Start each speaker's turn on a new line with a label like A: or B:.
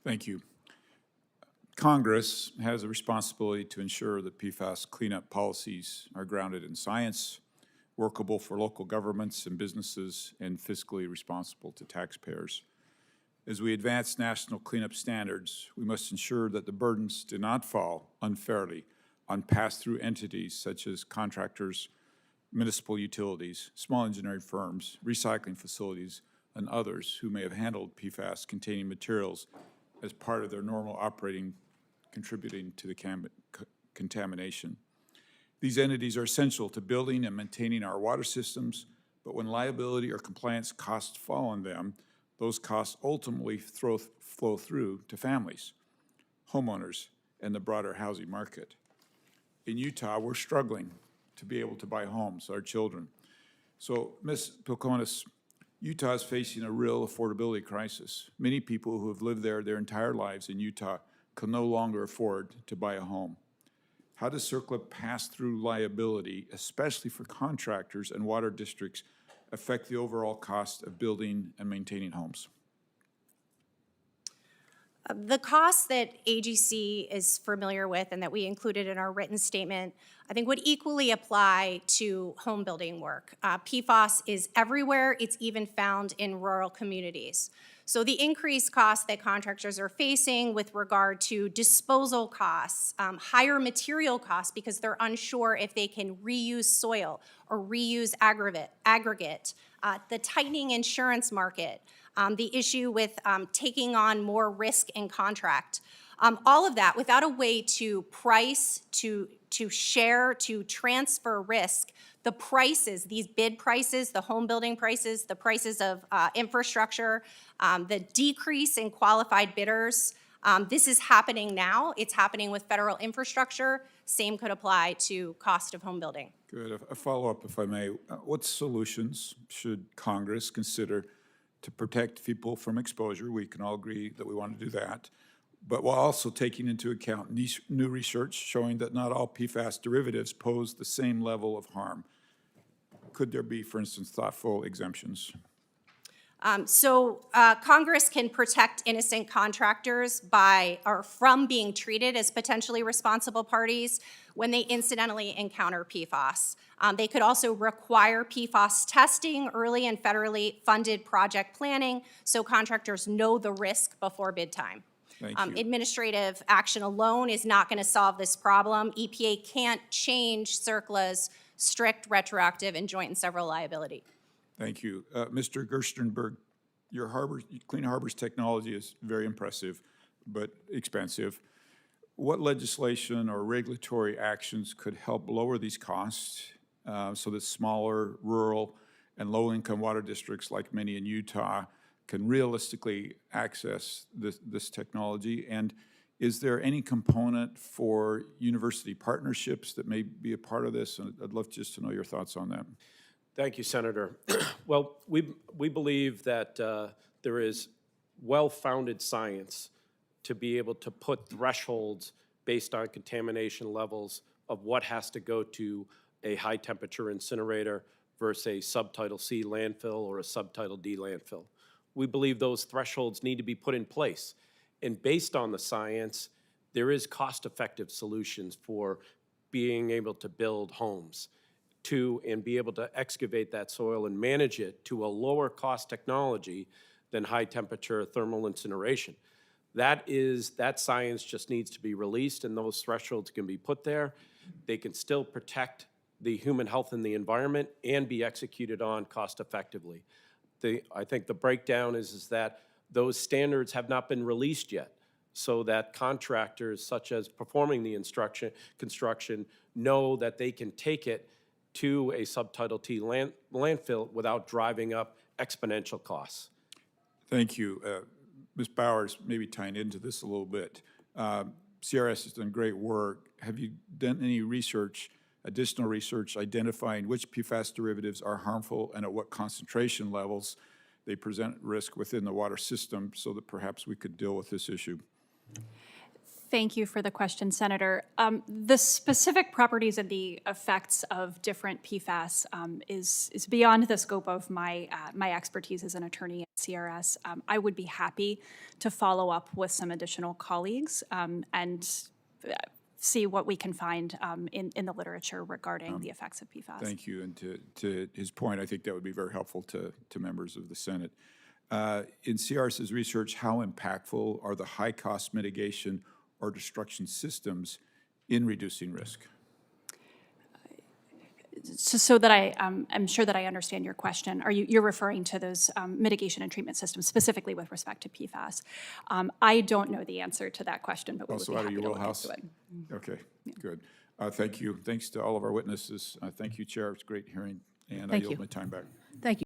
A: Thank you. Congress has a responsibility to ensure that PFAS cleanup policies are grounded in science, workable for local governments and businesses, and fiscally responsible to taxpayers. As we advance national cleanup standards, we must ensure that the burdens do not fall unfairly on pass-through entities such as contractors, municipal utilities, small engineering firms, recycling facilities, and others who may have handled PFAS-containing materials as part of their normal operating, contributing to the contamination. These entities are essential to building and maintaining our water systems, but when liability or compliance costs fall on them, those costs ultimately flow through to families, homeowners, and the broader housing market. In Utah, we're struggling to be able to buy homes, our children. So, Ms. Pilconis, Utah is facing a real affordability crisis. Many people who have lived there their entire lives in Utah can no longer afford to buy a home. How does CERCLA pass-through liability, especially for contractors and water districts, affect the overall cost of building and maintaining homes?
B: The costs that AGC is familiar with and that we included in our written statement, I think would equally apply to home building work. PFAS is everywhere. It's even found in rural communities. So the increased costs that contractors are facing with regard to disposal costs, higher material costs because they're unsure if they can reuse soil or reuse aggregate, the tightening insurance market, the issue with taking on more risk in contract. All of that without a way to price, to share, to transfer risk. The prices, these bid prices, the home building prices, the prices of infrastructure, the decrease in qualified bidders. This is happening now. It's happening with federal infrastructure. Same could apply to cost of home building.
A: Good. A follow-up, if I may. What solutions should Congress consider to protect people from exposure? We can all agree that we want to do that, but while also taking into account new research showing that not all PFAS derivatives pose the same level of harm. Could there be, for instance, thoughtful exemptions?
B: Congress can protect innocent contractors from being treated as potentially responsible parties when they incidentally encounter PFAS. They could also require PFAS testing early and federally funded project planning so contractors know the risk before bid time.
A: Thank you.
B: Administrative action alone is not going to solve this problem. EPA can't change CERCLA's strict, retroactive, and joint and several liability.
A: Thank you. Mr. Gerstenberg, your Clean Harbors technology is very impressive, but expensive. What legislation or regulatory actions could help lower these costs so that smaller, rural, and low-income water districts, like many in Utah, can realistically access this technology? And is there any component for university partnerships that may be a part of this? And I'd love just to know your thoughts on that.
C: Thank you, Senator. Well, we believe that there is well-founded science to be able to put thresholds based on contamination levels of what has to go to a high-temperature incinerator versus a subtitle C landfill or a subtitle D landfill. We believe those thresholds need to be put in place. And based on the science, there is cost-effective solutions for being able to build homes and be able to excavate that soil and manage it to a lower cost technology than high temperature thermal incineration. That science just needs to be released, and those thresholds can be put there. They can still protect the human health and the environment and be executed on cost effectively. I think the breakdown is that those standards have not been released yet, so that contractors such as performing the construction know that they can take it to a subtitle T landfill without driving up exponential costs.
A: Thank you. Ms. Bowers, maybe tying into this a little bit. CRS has done great work. Have you done any research, additional research, identifying which PFAS derivatives are harmful and at what concentration levels they present risk within the water system so that perhaps we could deal with this issue?
D: Thank you for the question, Senator. The specific properties and the effects of different PFAS is beyond the scope of my expertise as an attorney at CRS. I would be happy to follow up with some additional colleagues and see what we can find in the literature regarding the effects of PFAS.
A: Thank you. And to his point, I think that would be very helpful to members of the Senate. In CRS's research, how impactful are the high-cost mitigation or destruction systems in reducing risk?
D: So that I'm sure that I understand your question. You're referring to those mitigation and treatment systems specifically with respect to PFAS? I don't know the answer to that question, but we would be happy to look into it.
A: Okay, good. Thank you. Thanks to all of our witnesses. Thank you, Chair. It's great hearing, and I yield my time back.
E: Thank you.